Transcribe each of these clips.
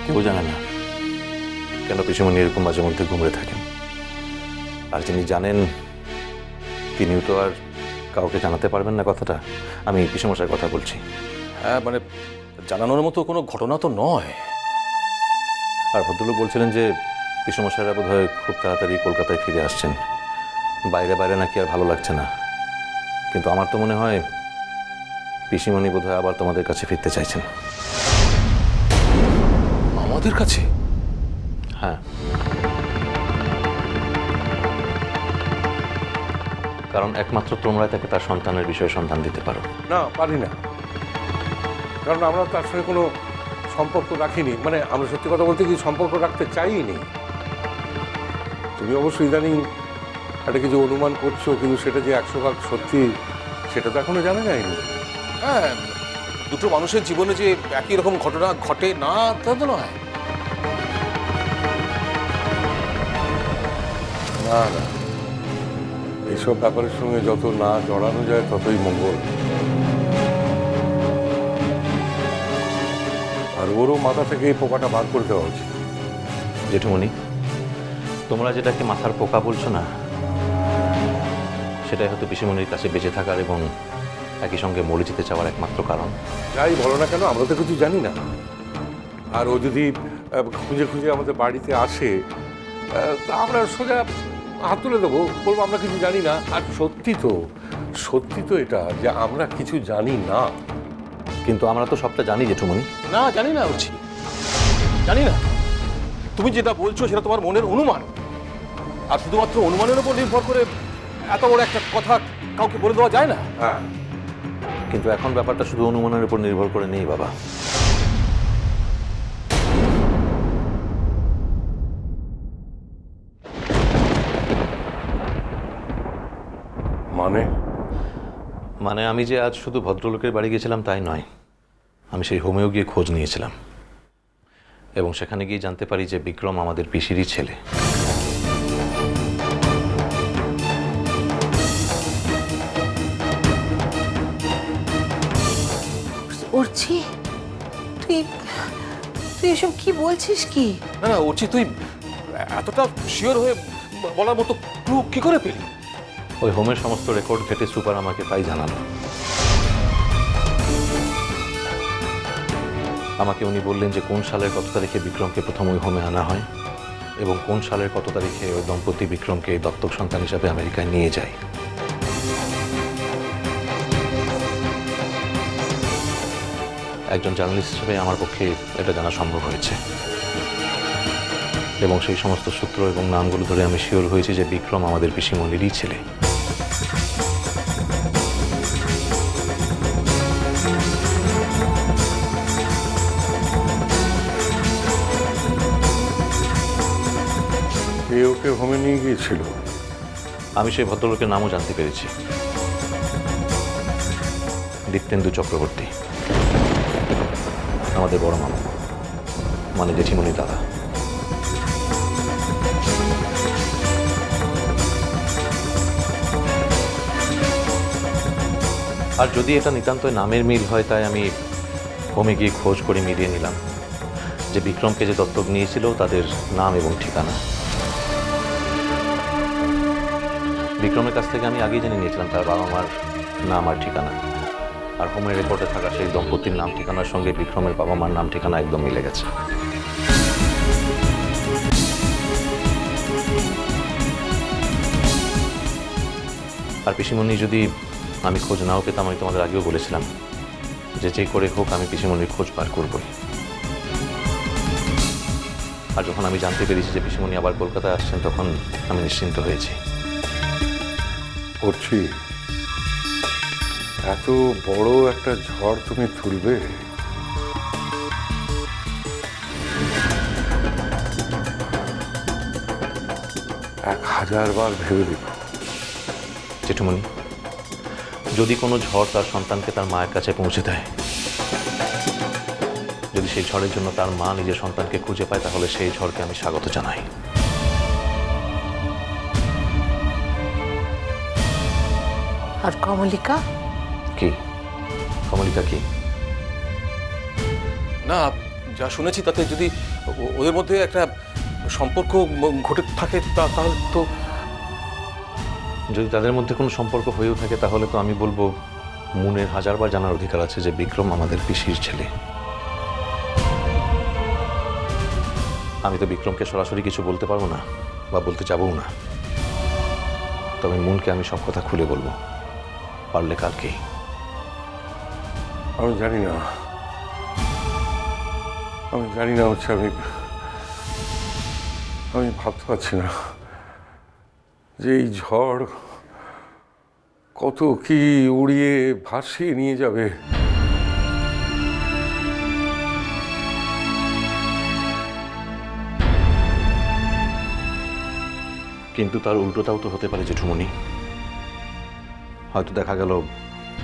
কেউ জানে না কেন পিসিমণি এরকম মাঝে মধ্যে ঘুমড়ে থাকেন। আর যিনি জানেন তিনিও তো আর কাউকে জানাতে পারবেন না কথাটা। আমি পিসেমশাইয়ের কথা বলছি। হ্যাঁ মানে জানানোর মতো কোনো ঘটনা তো নয়। আর ভদ্রলোক বলছিলেন যে পিসেমশাইরা বোধ হয় খুব তাড়াতাড়ি কলকাতায় ফিরে আসছেন। বাইরে বাইরে নাকি আর ভালো লাগছে না। কিন্তু আমার তো মনে হয় পিসিমণি বোধ হয় আবার তোমাদের কাছে ফিরতে চাইছেন। আমাদের কাছে? হ্যাঁ, কারণ একমাত্র তোমরাই তাকে তার সন্তানের বিষয়ে সন্ধান দিতে পারো। না, পারি না, কারণ আমরা তার সঙ্গে কোনো সম্পর্ক রাখিনি। মানে আমরা সত্যি কথা বলতে কি সম্পর্ক রাখতে চাইনি। তুমি অবশ্যই ইদানিং একটা কিছু অনুমান করছো, কিন্তু সেটা যে 100% সত্যি সেটা তো এখনো জানা যায়নি। হ্যাঁ, দুটো মানুষের জীবনে যে একই রকম ঘটনা ঘটে না তা তো নয়। না না, এইসব ব্যাপারের সঙ্গে যত না জড়ানো যায় ততই মঙ্গল। আর ওরও মাথা থেকে এই পোকাটা বার করে দেওয়া উচিত। জেঠুমণি, তোমরা যেটাকে মাথার পোকা বলছো না, সেটাই হয়তো পিসিমণির কাছে বেঁচে থাকার এবং একই সঙ্গে মরে যেতে চাওয়ার একমাত্র কারণ। যাই বলো না কেন, আমরা তো কিছু জানি না। আর ও যদি খুঁজে খুঁজে আমাদের বাড়িতে আসে, তা আমরা সোজা হাত তুলে দেবো, বলবো আমরা কিছু জানি না। আর সত্যি তো এটা যে আমরা কিছু জানি না। কিন্তু আমরা তো সবটা জানি জেঠুমণি। না, জানি না উচিত, জানি না। তুমি যেটা বলছো সেটা তোমার মনের অনুমান, আর শুধুমাত্র অনুমানের উপর নির্ভর করে এত বড় একটা কথা কাউকে বলে দেওয়া যায় না। হ্যাঁ, কিন্তু এখন ব্যাপারটা শুধু অনুমানের উপর নির্ভর করে নেই বাবা। মানে আমি যে আজ শুধু ভদ্রলোকের বাড়ি গেছিলাম তাই নয়, আমি সেই হোমেও গিয়ে খোঁজ নিয়েছিলাম এবং সেখানে গিয়ে জানতে পারি যে বিক্রম আমাদের পিসিরই ছেলে। অর্চি, তুই তুই এসব কি বলছিস কি? না না অর্চি, তুই এতটা শিওর হয়ে বলার মতো ক্লু কি করে পেলি? ওই হোমের সমস্ত রেকর্ড ঘেটে সুপার আমাকে তাই জানালো। আমাকে উনি বললেন যে কোন সালের কত তারিখে বিক্রমকে প্রথম ওই হোমে আনা হয় এবং কোন সালের কত তারিখে ওই দম্পতি বিক্রমকে দত্তক সন্তান হিসাবে আমেরিকায় নিয়ে যায়। একজন জার্নালিস্ট হিসেবে আমার পক্ষে এটা জানা সম্ভব হয়েছে এবং সেই সমস্ত সূত্র এবং নামগুলো ধরে আমি শিওর হয়েছি যে বিক্রম আমাদের পিসিমণিরই ছেলে। কে ওকে হোমে নিয়ে গিয়েছিল? আমি সেই ভদ্রলোকের নামও জানতে পেরেছি, দীপ্তেন্দু চক্রবর্তী, আমাদের বড় মামা, মানে জেঠিমণির দাদা। আর যদি এটা নিতান্তই নামের মিল হয়, তাই আমি হোমে গিয়ে খোঁজ করে মিলিয়ে নিলাম যে বিক্রমকে যে দত্তক নিয়েছিল তাদের নাম এবং ঠিকানা। বিক্রমের কাছ থেকে আমি আগেই জেনে নিয়েছিলাম তার বাবা মার নাম আর ঠিকানা, আর হোমের রেকর্ডে থাকা সেই দম্পতির নাম ঠিকানার সঙ্গে বিক্রমের বাবা মার নাম ঠিকানা একদম মিলে গেছে। আর পিসিমণি যদি আমি খোঁজ নাও পেতাম, আমি তোমাদের আগেও বলেছিলাম যে করে হোক আমি পিসিমণির খোঁজ বার করবই। আর যখন আমি জানতে পেরেছি যে পিসিমণি আবার কলকাতায় আসছেন, তখন আমি নিশ্চিন্ত হয়েছি। করছি, এত বড় একটা ঝড় তুমি তুলবে? এক 1000 বার ভেবে দেখো। জেঠুমণি, যদি কোনো ঝড় তার সন্তানকে তার মায়ের কাছে পৌঁছে দেয়, যদি সেই ঝড়ের জন্য তার মা নিজের সন্তানকে খুঁজে পায়, তাহলে সেই ঝড়কে আমি স্বাগত জানাই। আর কমলিকা? কি কমলিকা কি? না, যা শুনেছি তাতে যদি ওদের মধ্যে একটা সম্পর্ক ঘটে থাকে তাহলে তো যদি তাদের মধ্যে কোনো সম্পর্ক হয়েও থাকে তাহলে তো আমি বলবো মুনের হাজারবার জানার অধিকার আছে যে বিক্রম আমাদের পিসির ছেলে। আমি তো বিক্রমকে সরাসরি কিছু বলতে পারবো না বা বলতে যাবও না, তবে মুনকে আমি সব কথা খুলে বলবো, পারলে কালকেই। আমি জানি না হচ্ছে আমি ভাবতে পারছি না যে এই ঝড় কত কি উড়িয়ে ভাসিয়ে নিয়ে যাবে। কিন্তু তার উল্টোটাও তো হতে পারে জেঠুমণি, হয়তো দেখা গেল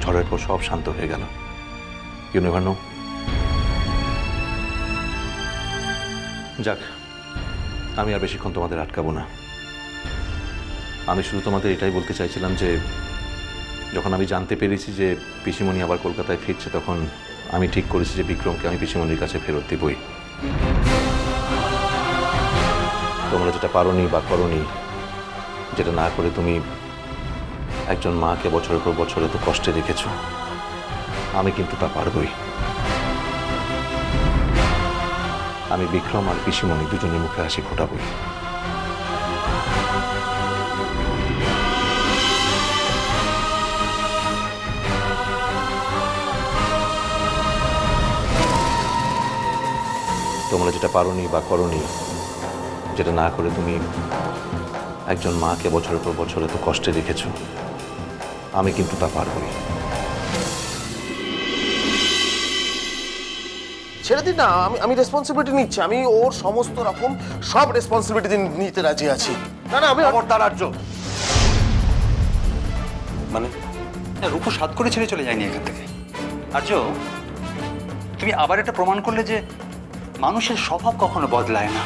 ঝড়ের পর সব শান্ত হয়ে গেল। You never know. যাক, আমি আর বেশিক্ষণ তোমাদের আটকাবো না। আমি শুধু তোমাদের এটাই বলতে চাইছিলাম যে যখন আমি জানতে পেরেছি যে পিসিমণি আবার কলকাতায় ফিরছে, তখন আমি ঠিক করেছি যে বিক্রমকে আমি পিসিমণির কাছে ফেরত দেবই। তোমরা যেটা পারোনি বা করোনি, যেটা না করে তুমি একজন মাকে বছরের পর বছর এত কষ্টে রেখেছ, আমি কিন্তু তা পারবই। আমি বিক্রম আর পিসিমণি দুজনের মুখে হাসি ফোটাবই। তোমরা যেটা পারোনি বা করোনি, যেটা না করে তুমি একজন মাকে বছরের পর বছর এত কষ্টে রেখেছ, আমি কিন্তু তা পারবই। ছেড়ে দিন না, আমি রেসপন্সিবিলিটি নিচ্ছি। আমি ওর সমস্ত রকম সব রেসপন্সিবিলিটি নিতে রাজি আছি। না আমি খবরদার আর্য। মানে রূপু সাত করে ছেড়ে চলে যায়নি এখান থেকে। আর্য, তুমি আবার এটা প্রমাণ করলে যে মানুষের স্বভাব কখনো বদলায় না,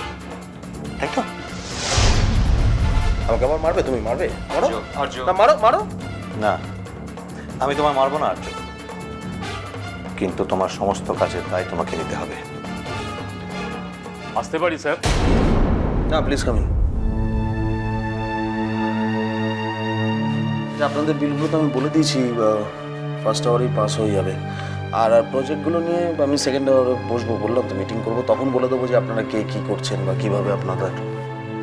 তাই তো? আমাকে আবার মারবে? তুমি মারবে? মারো আর্য। না, মারো। না, আমি তোমার মারবো না আর্য, কিন্তু তোমার সমস্ত কাজের দায় তোমাকে নিতে হবে। আসতে পারি স্যার? না, প্লিজ কামিং। আপনাদের বিলগুলো তো আমি বলে দিয়েছি, ফার্স্ট আওয়ারেই পাস হয়ে যাবে। আর প্রজেক্টগুলো নিয়ে আমি সেকেন্ড আওয়ারে বসবো, বললাম তো মিটিং করবো, তখন বলে দেবো যে আপনারা কে কী করছেন বা কীভাবে আপনাদের।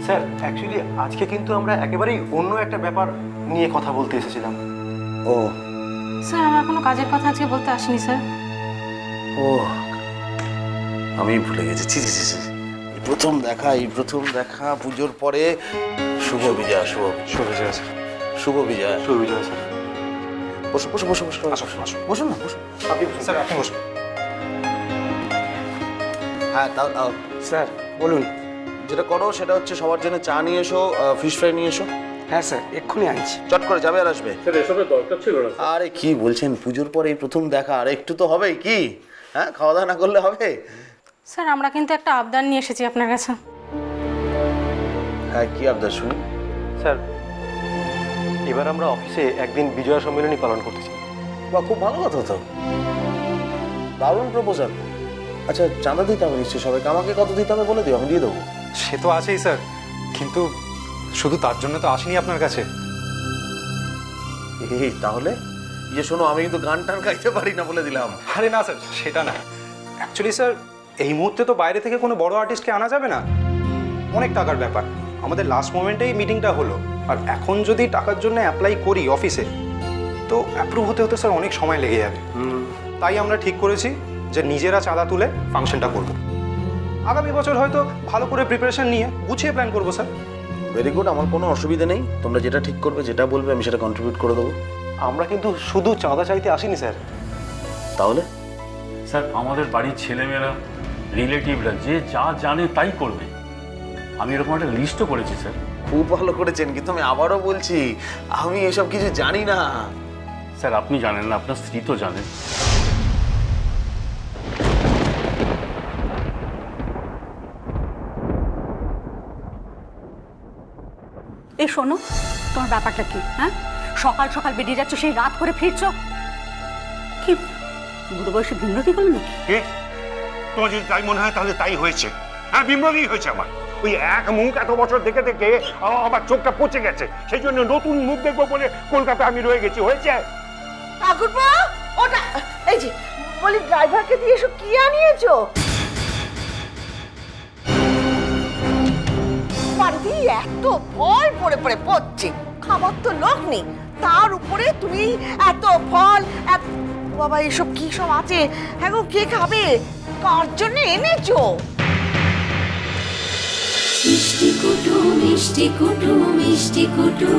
স্যার অ্যাকচুয়ালি আজকে কিন্তু আমরা একেবারেই অন্য একটা ব্যাপার নিয়ে কথা বলতে এসেছিলাম। ও স্যার, আমার কোনো কাজের কথা আজকে বলতে আসিনি স্যার। ও আমি ভুলে গেছি। ছি। এই প্রথম দেখা পুজোর পরে। শুভ বিজয়। শুভ বিজয় স্যার। শুভ বিজয়। শুভ বিজয় স্যার। বসো। বসুন না, বসুন। আপনি স্যার আপনি বসুন। হ্যাঁ, তাও স্যার বলুন। যেটা করো সেটা হচ্ছে সবার জন্য চা নিয়ে এসো, ফিশ ফ্রাই নিয়ে এসো। হ্যাঁ স্যার, এক্ষুনি আনছি। চট করে যাবে আর আসবে। স্যার এসবের দরকার ছিল না। আরে কি বলছেন, পুজোর পরে এই প্রথম দেখা, আর একটু তো হবেই কি? হ্যাঁ, খাওয়া দাওয়া না করলে হবে? স্যার, আমরা কিন্তু একটা আবদার নিয়ে এসেছি আপনার কাছে। হ্যাঁ, কি আবদার শুনি? স্যার, এবার আমরা অফিসে একদিন বিজয়া সম্মেলনী পালন করতে চাই। বা খুব ভালো কথা তো, দারুণ প্রপোজাল। আচ্ছা, চাঁদা দিতে হবে নিশ্চয়ই সবাইকে। আমাকে কত দিতে হবে বলে দিও, আমি দিয়ে দেবো। সে তো আছেই স্যার, কিন্তু শুধু তার জন্য তো আসিনি আপনার কাছে। এই তাহলে শোনো, আমি কিন্তু গান টান গাইতে পারি না, বলে দিলাম। আরে না স্যার, সেটা না। অ্যাকচুয়ালি স্যার, এই মুহূর্তে তো বাইরে থেকে কোনো বড় আর্টিস্টকে আনা যাবে না, অনেক টাকার ব্যাপার। আমাদের লাস্ট মোমেন্টেই মিটিংটা হলো, আর এখন যদি টাকার জন্য অ্যাপ্লাই করি অফিসে, তো অ্যাপ্রুভ হতে হতে স্যার অনেক সময় লেগে যাবে। তাই আমরা ঠিক করেছি যে নিজেরা চাঁদা তুলে ফাংশনটা করব। আগামী বছর হয়তো ভালো করে প্রিপারেশন নিয়ে গুছিয়ে প্ল্যান করবো স্যার। ভেরি গুড, আমার কোনো অসুবিধা নেই। তোমরা যেটা ঠিক করবে, যেটা বলবে, আমি সেটা কন্ট্রিবিউট করে দেবো। আমরা কিন্তু শুধু চাঁদা চাইতে আসিনি স্যার। তাহলে স্যার, আমাদের বাড়ির ছেলেমেয়েরা, রিলেটিভরা যে যা জানে তাই করবে। আমি এরকম একটা লিস্টও করেছি স্যার। খুব ভালো করেছেন, কিন্তু আমি আবারও বলছি, আমি এসব কিছু জানি না। স্যার, আপনি জানেন না, আপনার স্ত্রী তো জানেন। এই শোনো, তোমার ব্যাপারটা কি? হ্যাঁ, সকাল সকাল বেরিয়ে যাচ্ছ, সেই রাত করে ফিরছো। কি বুড়ো বয়সে ভিন্নতি করলো নাকি? তোমার যদি তাই মনে হয় তাহলে তাই হয়েছে। হ্যাঁ, বিমরই হয়েছে আমার। ওই এক মুখ এত বছর দেখে দেখে আমার চোখটা পচে গেছে, সেই জন্য নতুন মুখ দেখবো বলে কলকাতা আমি রয়ে গেছি। হয়েছে ঠাকুরপো, ওটা এই যে বলি ড্রাইভারকে দিয়ে এসব কি আনিয়েছো? বাড়িতে এত ফল পড়ে পড়ে পড়ছে, খাবার তো লোক নেই, তার উপরে তুমি এত ফল, বাবা এসব কি সব আছে? হ্যাঁ গো, কে খাবে? কার জন্য এনেছো? মিষ্টি কুটু মিষ্টি কুটু মিষ্টি কুটু।